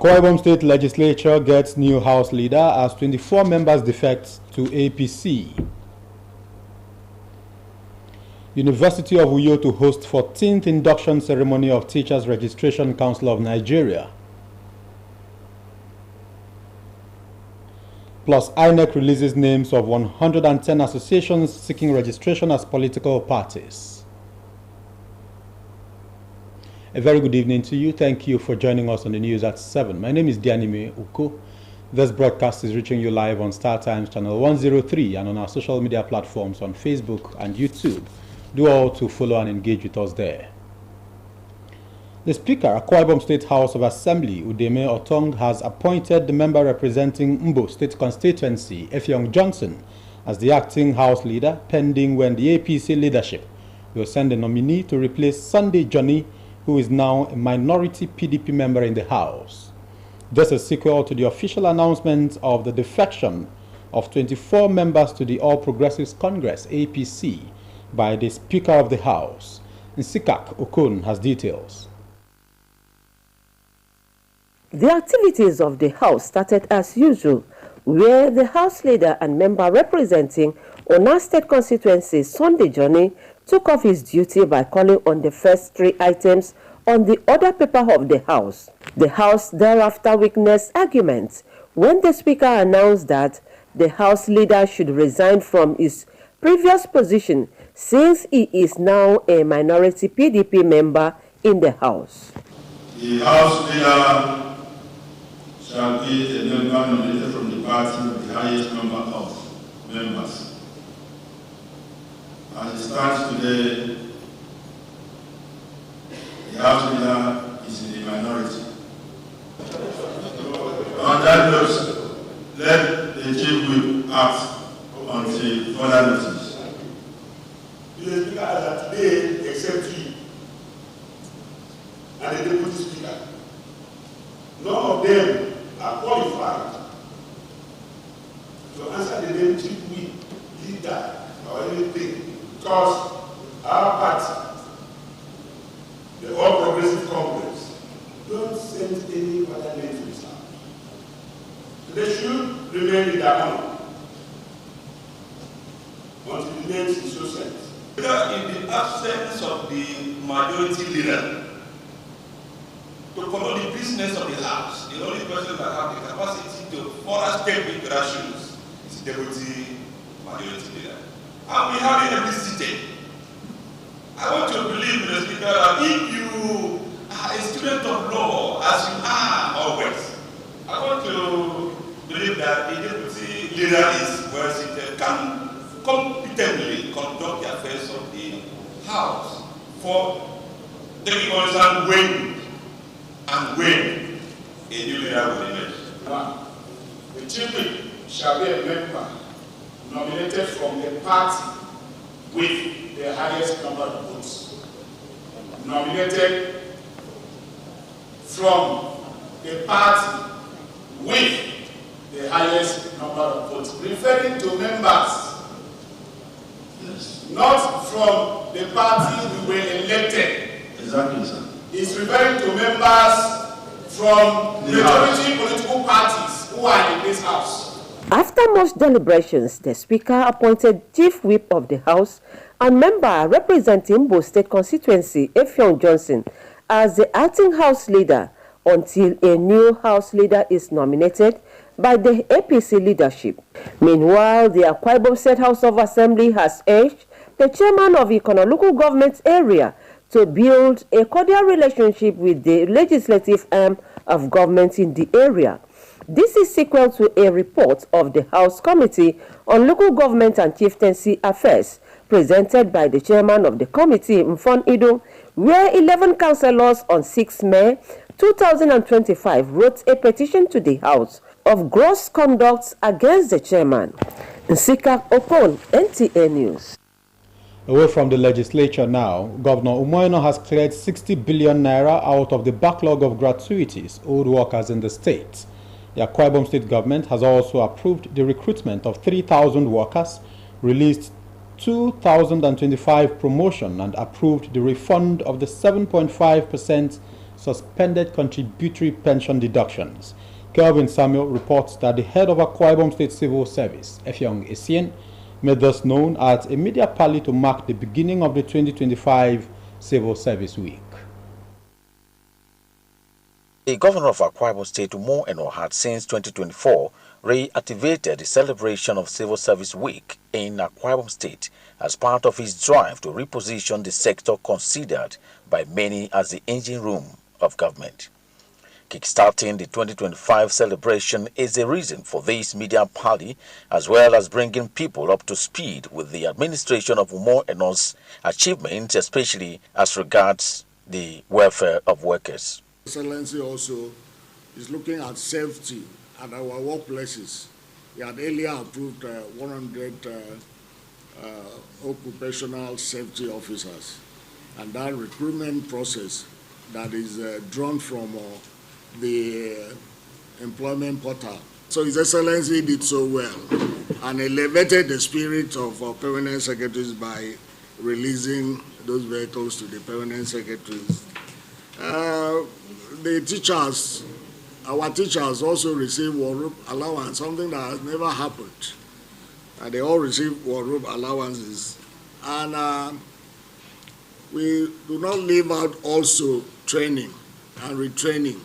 Akwa Ibom State Legislature gets new House leader as 24 members defect to APC. University of Uyo to host 14th induction ceremony of Teachers Registration Council of Nigeria. Plus, INEC releases names of 110 associations seeking registration as political parties. A very good evening to you. Thank you for joining us on the news at 7. My name is Dianime Uko. This broadcast is reaching you live on Star Times channel 103 and on our social media platforms on Facebook and YouTube. Do all to follow and engage with us there. The Speaker, Akwa Ibom State House of Assembly, Udeme Otong, has appointed the member representing Mbo State Constituency, Effiong Johnson, as the acting House leader, pending when the APC leadership will send a nominee to replace Sunday Johnny, who is now a minority PDP member in the House. This is a sequel to the official announcement of the defection of 24 members to the All Progressives Congress, APC, by the Speaker of the House. Nsikak Okon has details. The activities of the House started as usual, where the House leader and member representing Ona State constituency, Sunday Johnny, took off his duty by calling on the first three items on the order paper of the House. The House thereafter witnessed arguments when the Speaker announced that the House leader should resign from his previous position since he is now a minority PDP member in the House. The House leader shall be a member nominated from the party with the highest number of members. As it stands today, the House leader is in the minority. On that note, let the Chief Whip act until further notice. The Speaker has today except you and the Deputy Speaker. None of them are qualified to answer the name Chief Whip, leader, or anything. Because our party, the All Progressive Congress, don't send any other name to this house. They should remain in their honor until the name is so sent. In the absence of the majority leader to follow the business of the House, the only person that has the capacity to further step into their shoes is the Deputy Majority Leader. And we have it visited. I want to believe, Mr. Speaker, that if you are a student of law, as you are always, I want to believe that the Deputy Leader is well seated, can competently conduct the affairs of the House for taking on when a new leader will emerge. The Chief Whip shall be a member nominated from the party with the highest number of votes. Nominated from the party with the highest number of votes. Referring to members, yes. Not from the party we were elected. Exactly, sir. It's referring to members from majority political parties who are in this House. After much deliberations, the Speaker appointed Chief Whip of the House and member representing Mbo State constituency, Effiong Johnson, as the acting House leader until a new House leader is nominated by the APC leadership. Meanwhile, the Akwa Ibom State House of Assembly has urged the chairman of Ikono local government area to build a cordial relationship with the legislative arm of government in the area. This is sequel to a report of the House Committee on Local Government and Chieftaincy Affairs presented by the chairman of the committee, Mfon Ido, where 11 councillors on 6 May 2025 wrote a petition to the House of gross conduct against the chairman. Nsikak Okon, NTA News. Away from the legislature now, Governor Umoino has cleared 60 billion naira out of the backlog of gratuities owed workers in the state. The Akwa Ibom State government has also approved the recruitment of 3,000 workers, released 2,025 promotion, and approved the refund of the 7.5% suspended contributory pension deductions. Kelvin Samuel reports that the head of Akwa Ibom State Civil Service, Effiong Essien, made this known at a media party to mark the beginning of the 2025 Civil Service Week. The governor of Akwa Ibom State, Umo Eno, had since 2024 reactivated the celebration of Civil Service Week in Akwa Ibom State as part of his drive to reposition the sector considered by many as the engine room of government. Kickstarting the 2025 celebration is the reason for this media party, as well as bringing people up to speed with the administration of Umo Eno's achievements, especially as regards the welfare of workers. Excellency also is looking at safety at our workplaces. He had earlier approved 100 occupational safety officers, and that recruitment process that is drawn from the employment portal. So His Excellency did so well and elevated the spirit of our permanent secretaries by releasing those vehicles to the permanent secretaries. The teachers, our teachers also receive wardrobe allowance, something that has never happened. They all receive wardrobe allowances. And we do not leave out also training and retraining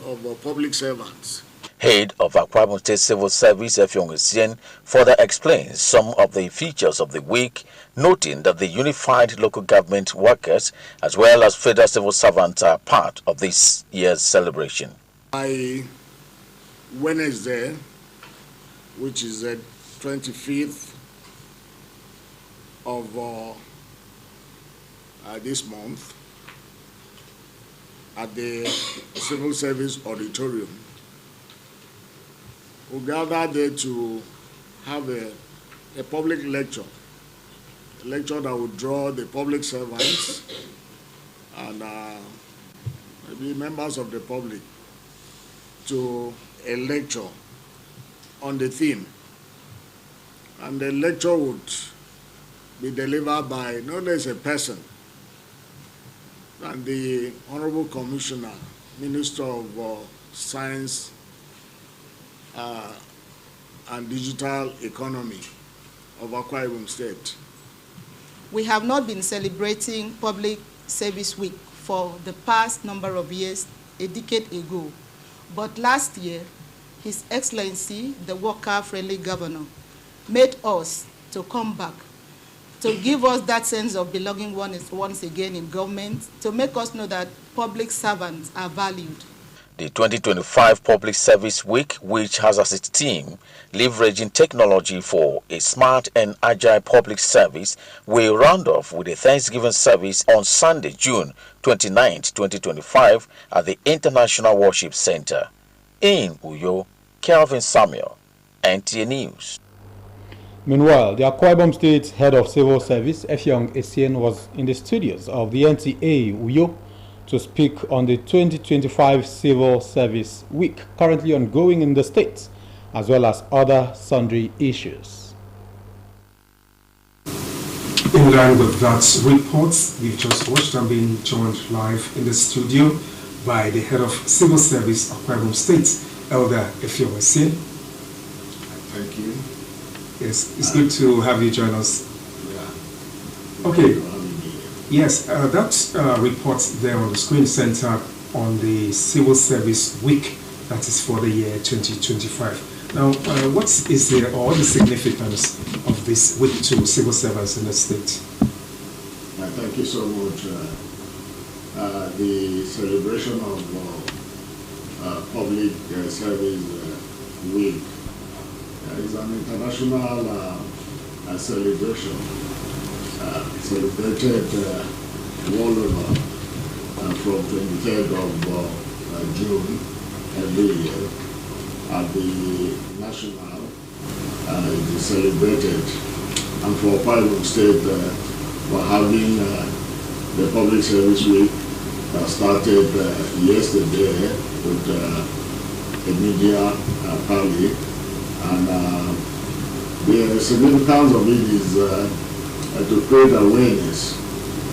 of public servants. Head of Akwa Ibom State Civil Service, Effiong Essien, further explains some of the features of the week, noting that the unified local government workers as well as federal civil servants are part of this year's celebration. By Wednesday, which is the 25th of this month, at the Civil Service Auditorium, we gather there to have a public lecture, a lecture that would draw the public servants and maybe members of the public to a lecture on the theme. And the lecture would be delivered by no less a person than the Honorable Commissioner, Minister of Science and Digital Economy of Akwa Ibom State. We have not been celebrating Public Service Week for the past number of years, a decade ago. But last year, His Excellency, the worker-friendly governor, made us to come back, to give us that sense of belonging once again in government, to make us know that public servants are valued. The 2025 Public Service Week, which has as its theme leveraging technology for a smart and agile public service, will round off with a Thanksgiving service on Sunday, June 29, 2025 at the International Worship Center. In Uyo, Kelvin Samuel, NTA News. Meanwhile, the Akwa Ibom State Head of Civil Service, Effiong Essien, was in the studios of the NTA Uyo to speak on the 2025 Civil Service Week currently ongoing in the state, as well as other sundry issues. In line with that report we've just watched, I'm being joined live in the studio by the Head of Civil Service of Akwa Ibom State, Elder Effiong Essien. Thank you. Yes, it's good to have you join us. Yeah. Okay. Yes, that report there on the screen center on the Civil Service Week, that is for the year 2025. Now, what is the significance of this week to civil servants in the state? Thank you so much. The celebration of Public Service Week is an international celebration. Celebrated all over from 23rd of June every year at the national. It is celebrated, and for Akwa Ibom State, we're having the Public Service Week that started yesterday with a media party, and the significance of it is to create awareness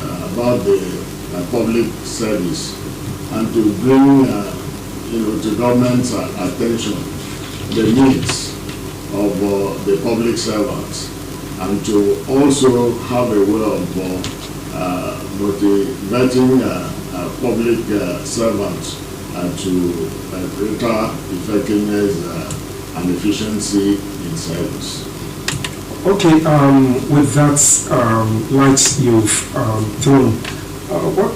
about the public service and to bring to government's attention the needs of the public servants, and to also have a way of motivating public servants to greater effectiveness and efficiency in service. Okay, with that light you've thrown,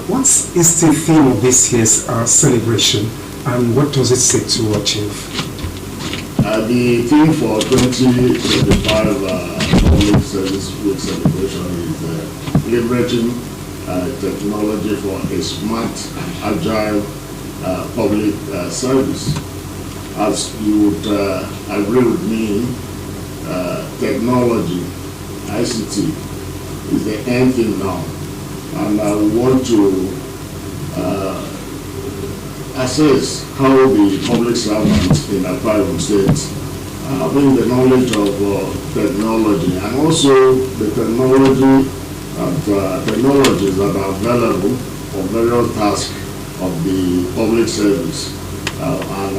what is the theme of this year's celebration, and what does it seek to achieve? The theme for 2025 Public Service Week celebration is leveraging technology for a smart and agile public service. As you would agree with me, technology, ICT, is the end thing now, and I want to assess how the public servants in Akwa Ibom State having the knowledge of technology, and also the technologies that are available for various tasks of the public service. And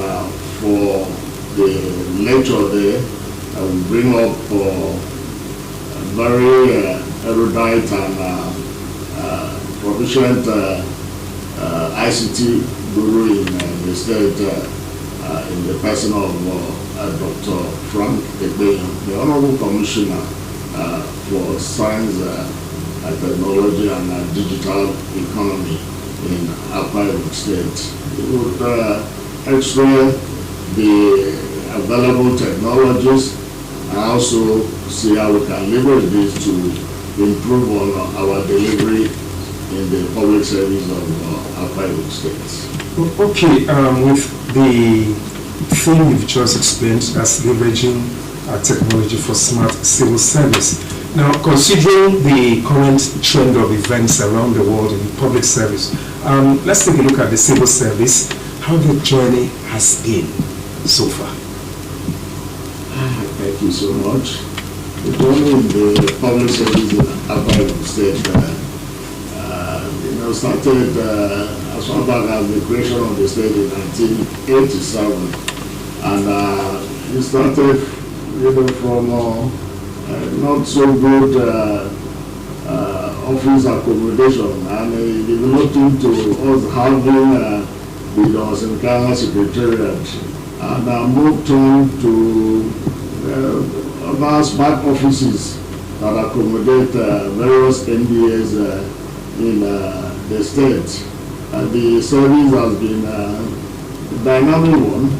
for the lecture there, I will bring up very erudite and proficient ICT guru in the state, in the person of Dr. Frank Egbeyan, the Honorable Commissioner for Science, Technology and Digital Economy in Akwa Ibom State. It would explain the available technologies and also see how we can leverage this to improve on our delivery in the public service of Akwa Ibom State. Okay, with the theme you've just explained, that's leveraging technology for smart civil service. Now, considering the current trend of events around the world in public service, let's take a look at the civil service, how the journey has been so far. Thank you so much. The journey in the public service in Akwa Ibom State started as far back as the creation of the state in 1987, and it started from not so good office accommodation, and developed into us having the Dawson Secretariat, and moved on to other smart offices that accommodate various NDAs in the state. The service has been a dynamic one,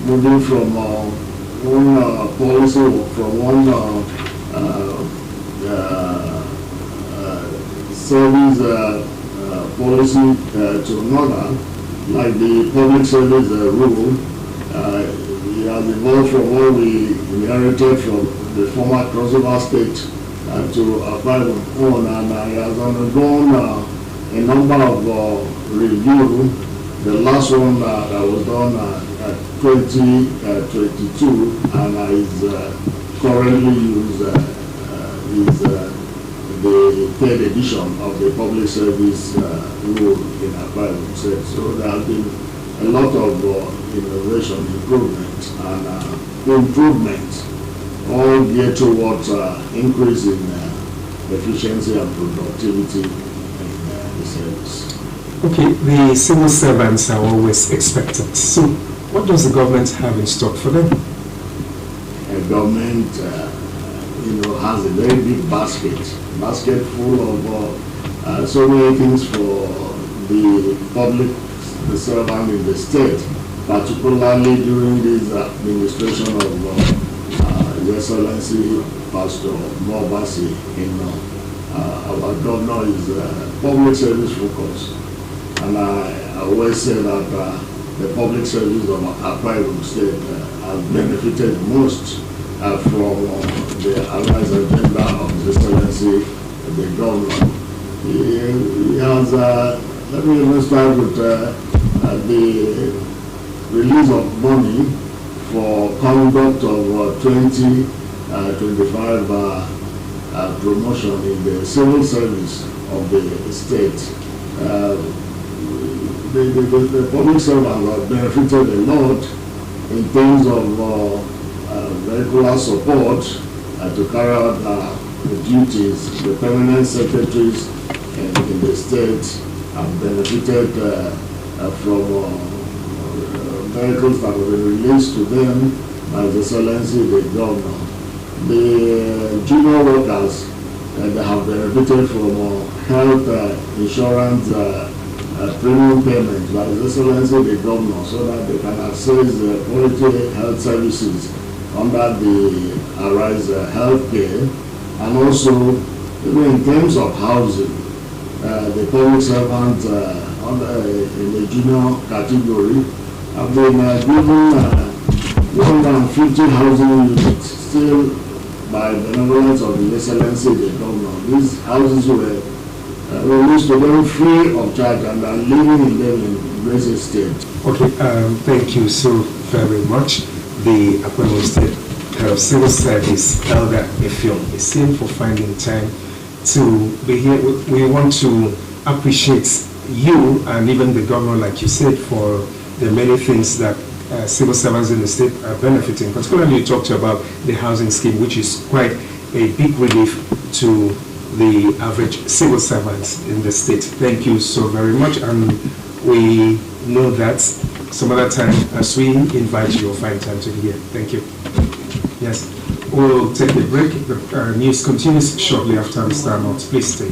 moving from one policy, from one service policy to another, like the public service rule. It has evolved from what we inherited from the former crossover state to Akwa Ibom, and it has undergone a number of review. The last one that was done at 2022 and is currently used is the third edition of the public service rule in Akwa Ibom State. So there has been a lot of innovation, improvement, and improvement, all geared towards increasing efficiency and productivity in the service. Okay, the civil servants are always expected. So, what does the government have in stock for them? The government, has a very big basket full of so many things for the public, the servant in the state, particularly during this administration of His Excellency Pastor Mobasi. Our governor is public service focused. And I always say that the public service of Akwa Ibom State has benefited most from the alliance agenda of His Excellency the governor. He has, let me even start with the release of money for conduct of 2025 promotion in the civil service of the state. the public servants have benefited a lot in terms of regular support to carry out the duties. The permanent secretaries in the state have benefited from vehicles that have been released to them by His Excellency the Governor. The junior workers they have benefited from health insurance premium payment by His Excellency the Governor, so that they can access quality health services under the Arise Healthcare. And also, even in terms of housing, the public servants in the junior category have been given 150 housing units still by benevolence of His Excellency the Governor. These houses were released to them free of charge and are living in them in great state. Okay, thank you so very much. The Akwa Ibom State Head of Civil Service, Elder Effiong, is seen for finding time to be here. We want to appreciate you and even the governor, like you said, for the many things that civil servants in the state are benefiting. Particularly, you talked about the housing scheme, which is quite a big relief to the average civil servants in the state. Thank you so very much, and we know that some other time, as we invite you, you'll find time to be here. Thank you. Yes, we'll take a break. The news continues shortly after Mr. Arnold. Please stay.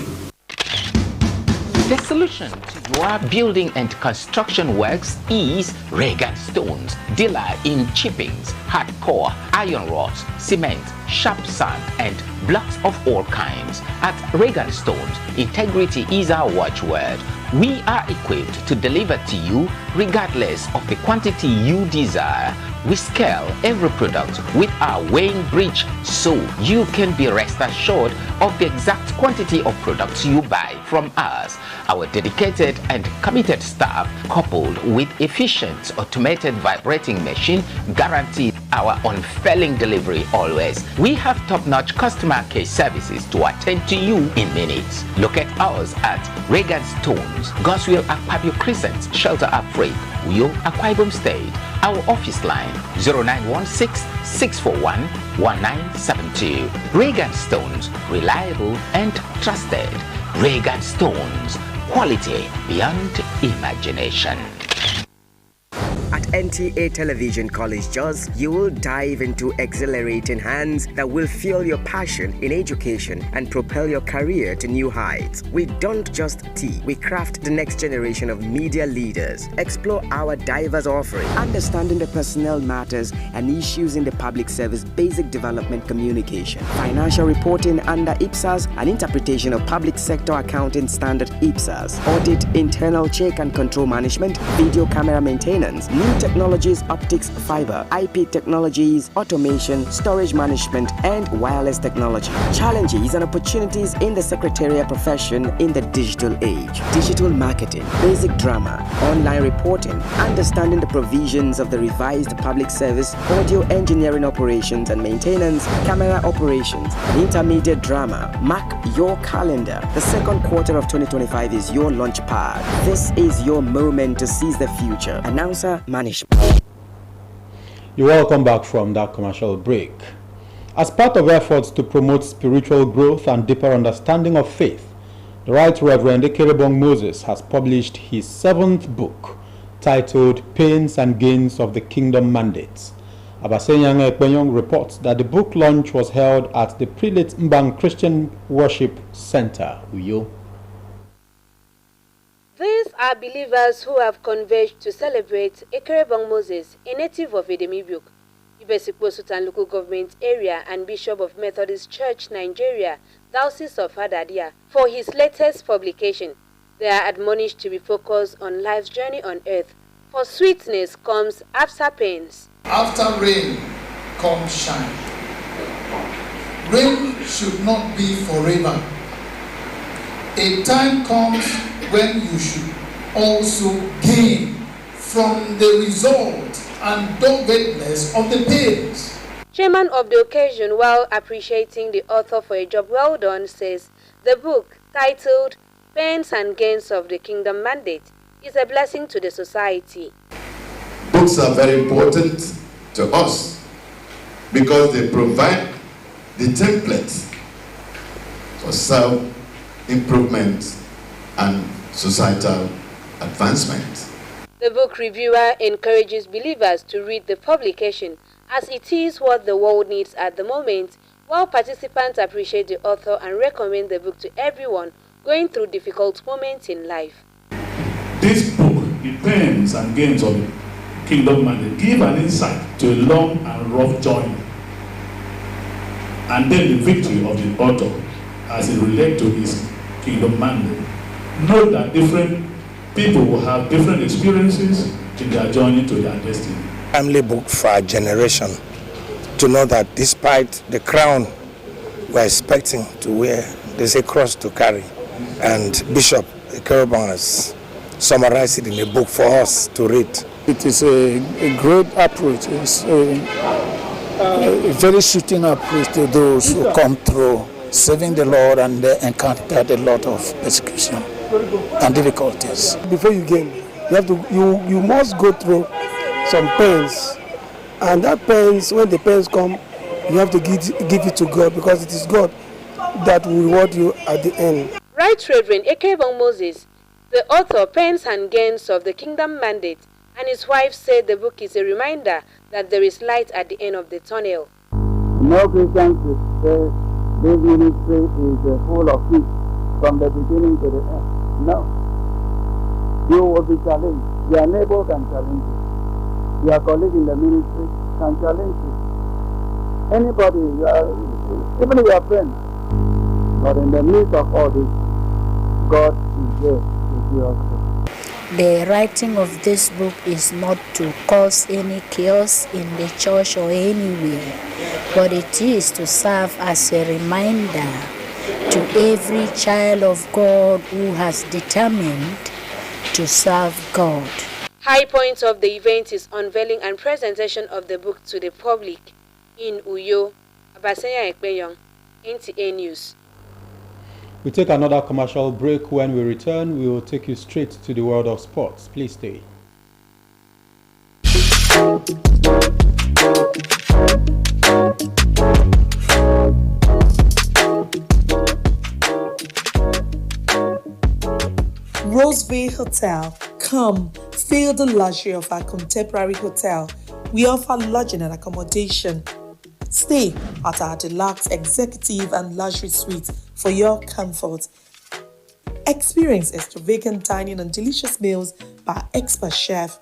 The solution to your building and construction works is Regan Stones, dealer in chippings, hardcore, iron rods, cement, sharp sand, and blocks of all kinds. At Regan Stones, integrity is our watchword. We are equipped to deliver to you regardless of the quantity you desire. We scale every product with our weighing bridge, so you can be rest assured of the exact quantity of products you buy from us. Our dedicated and committed staff, coupled with efficient automated vibrating machine, guarantee our unfailing delivery always. We have top-notch customer care services to attend to you in minutes. Locate us at Regan Stones, Goswell Akpabio Crescent, Shelter Afraid, Uyo, Akwa Ibom State. Our office line 0916-641-1972. Regan Stones, reliable and trusted. Regan Stones, quality beyond imagination. At NTA Television College Jos, you will dive into exhilarating hands that will fuel your passion in education and propel your career to new heights. We don't just teach, we craft the next generation of media leaders. Explore our diverse offering, understanding the personnel matters and issues in the public service, basic development communication, financial reporting under IPSAS, and interpretation of public sector accounting standard IPSAS, audit, internal check and control management, video camera maintenance, new technologies, optics, fiber, IP technologies, automation, storage management, and wireless technology. Challenges and opportunities in the secretarial profession in the digital age. Digital marketing, basic drama, online reporting, understanding the provisions of the revised public service, audio engineering operations and maintenance, camera operations, and intermediate drama. Mark your calendar. The second quarter of 2025 is your launch pad. This is your moment to seize the future. Announcer Management. You're welcome back from that commercial break. As part of efforts to promote spiritual growth and deeper understanding of faith, the Right Reverend Ekerebong Moses has published his 7th book titled Pains and Gains of the Kingdom Mandates. Abasenyang Ekpenyong reports that the book launch was held at the Prelate Mbang Christian Worship Center, Uyo. These are believers who have converged to celebrate Ekerebong Moses, a native of Edemibiok, Ibesikpo Sultan local government area and Bishop of Methodist Church, Nigeria, Diocese of Adadia, for his latest publication. They are admonished to be focused on life's journey on earth, for sweetness comes after pains. After rain comes shine. Rain should not be forever. A time comes when you should also gain from the result and doggedness of the pains. Chairman of the occasion, while appreciating the author for a job well done, says the book, titled Pains and Gains of the Kingdom Mandate, is a blessing to the society. Books are very important to us because they provide the template for self-improvement and societal advancement. The book reviewer encourages believers to read the publication as it is what the world needs at the moment, while participants appreciate the author and recommend the book to everyone going through difficult moments in life. This book, The Pains and Gains of the Kingdom Mandate, give an insight to a long and rough journey, and then the victory of the author as it relates to his kingdom mandate. Note that different people will have different experiences in their journey to their destiny. Family book for our generation to know that despite the crown we're expecting to wear, there's a cross to carry. And Bishop Ekerebong has summarized it in a book for us to read. It is a great approach. It's a very shooting approach to those who come through serving the Lord and they encountered a lot of persecution and difficulties. Before you gain, you must go through some pains, and that pains, when the pains come, you have to give it to God, because it is God that will reward you at the end. Right Reverend Ekerebong Moses, the author, Pains and Gains of the Kingdom Mandate, and his wife said the book is a reminder that there is light at the end of the tunnel. No Christians should say this ministry is full of peace from the beginning to the end. No. You will be challenged. Your neighbor can challenge you. Your colleague in the ministry can challenge you. Anybody, even your friend. But in the midst of all this, God is there with you also. The writing of this book is not to cause any chaos in the church or anywhere, but it is to serve as a reminder to every child of God who has determined to serve God. High point of the event is unveiling and presentation of the book to the public in Uyo. Abasenya Ekpenyong, NTA News. We take another commercial break. When we return, we will take you straight to the world of sports. Please stay. Roseville Hotel. Come, feel the luxury of our contemporary hotel. We offer lodging and accommodation. Stay at our deluxe executive and luxury suites for your comfort. Experience extravagant dining and delicious meals by expert chef.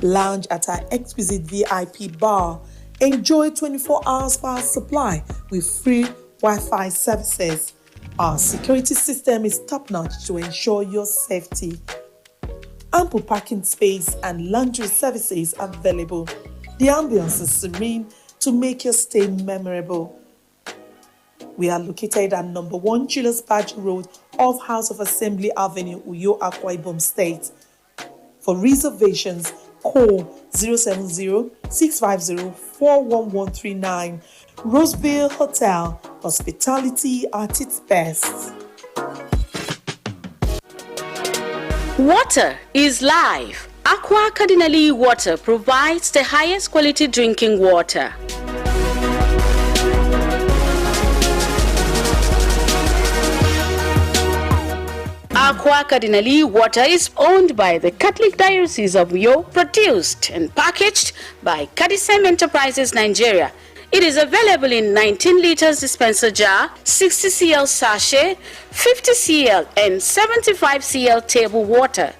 Lounge at our exquisite VIP bar. Enjoy 24 hours power supply with free Wi-Fi services. Our security system is top-notch to ensure your safety. Ample parking space and laundry services available. The ambience is serene to make your stay memorable. We are located at number 1 Julius Badge Road off House of Assembly Avenue, Uyo, Akwa Ibom State. For reservations, call 070-650-41139. Roseville Hotel, hospitality at its best. Water is life. Aqua Cardinali Water provides the highest quality drinking water. Aqua Cardinali Water is owned by the Catholic Diocese of Uyo, produced and packaged by Cadisem Enterprises Nigeria. It is available in 19 liters dispenser jar, 60 cl sachet, 50 cl and 75 cl table water.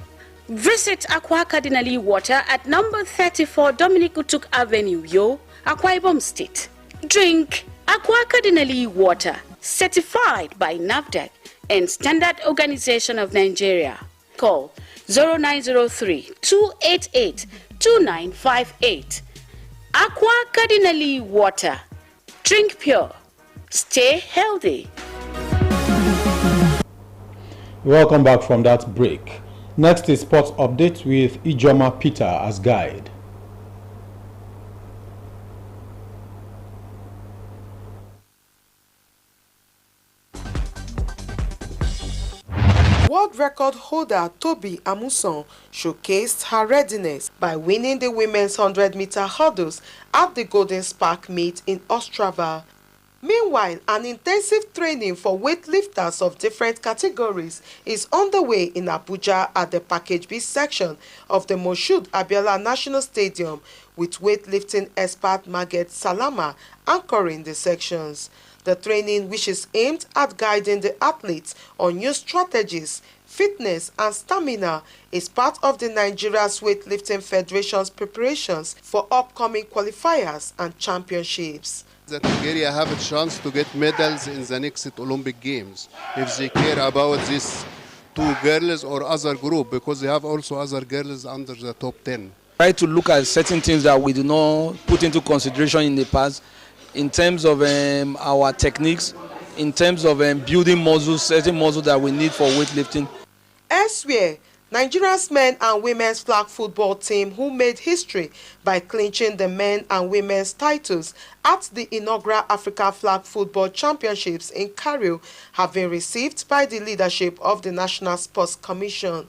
Visit Aqua Cardinali Water at number 34 Dominic Utuk Avenue, Uyo, Akwa Ibom State. Drink Aqua Cardinali Water, certified by NAFDAC and Standard Organization of Nigeria. Call 0903-288-2958. Aqua Cardinali Water. Drink pure. Stay healthy. Welcome back from that break. Next is sports update with Ijoma Peter as guide. World record holder Toby Amuson showcased her readiness by winning the women's 100-meter hurdles at the Golden Spark meet in Ostrava. Meanwhile, an intensive training for weightlifters of different categories is underway in Abuja at the Package B section of the Moshood Abiola National Stadium, with weightlifting expert Margaret Salama anchoring the sections. The training, which is aimed at guiding the athletes on new strategies, fitness and stamina, is part of the Nigeria's Weightlifting Federation's preparations for upcoming qualifiers and championships. That Nigeria have a chance to get medals in the next Olympic Games if they care about these two girls or other group, because they have also other girls under the top 10. Try to look at certain things that we do not put into consideration in the past, in terms of our techniques, in terms of building muscles, certain muscles that we need for weightlifting. Elsewhere, Nigeria's men and women's flag football team, who made history by clinching the men and women's titles at the inaugural Africa Flag Football Championships in Cairo, have been received by the leadership of the National Sports Commission.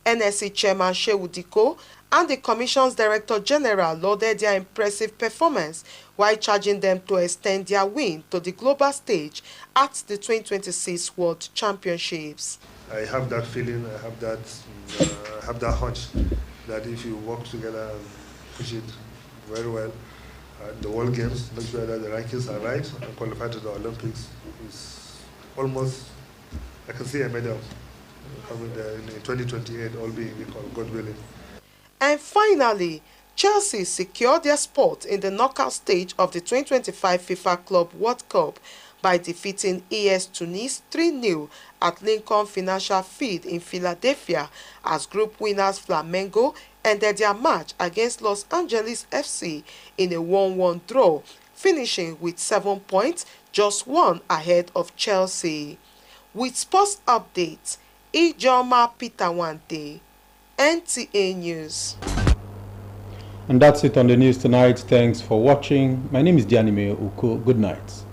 NSC Chairman Shehu Diko and the Commission's Director General lauded their impressive performance while charging them to extend their win to the global stage at the 2026 World Championships. I have that feeling, I have that hunch that if you work together and push it very well, the World Games, make sure that the rankings are right and qualify to the Olympics is almost, I can see a medal coming there in 2028, all being equal, God willing. And finally, Chelsea secured their spot in the knockout stage of the 2025 FIFA Club World Cup by defeating AS Tunis 3-0 at Lincoln Financial Field in Philadelphia, as group winners Flamengo ended their match against Los Angeles FC in a 1-1 draw, finishing with 7 points, just one ahead of Chelsea. With sports updates, Ijoma Pitawante, NTA News. And that's it on the news tonight. Thanks for watching. My name is Dianime Uko. Good night.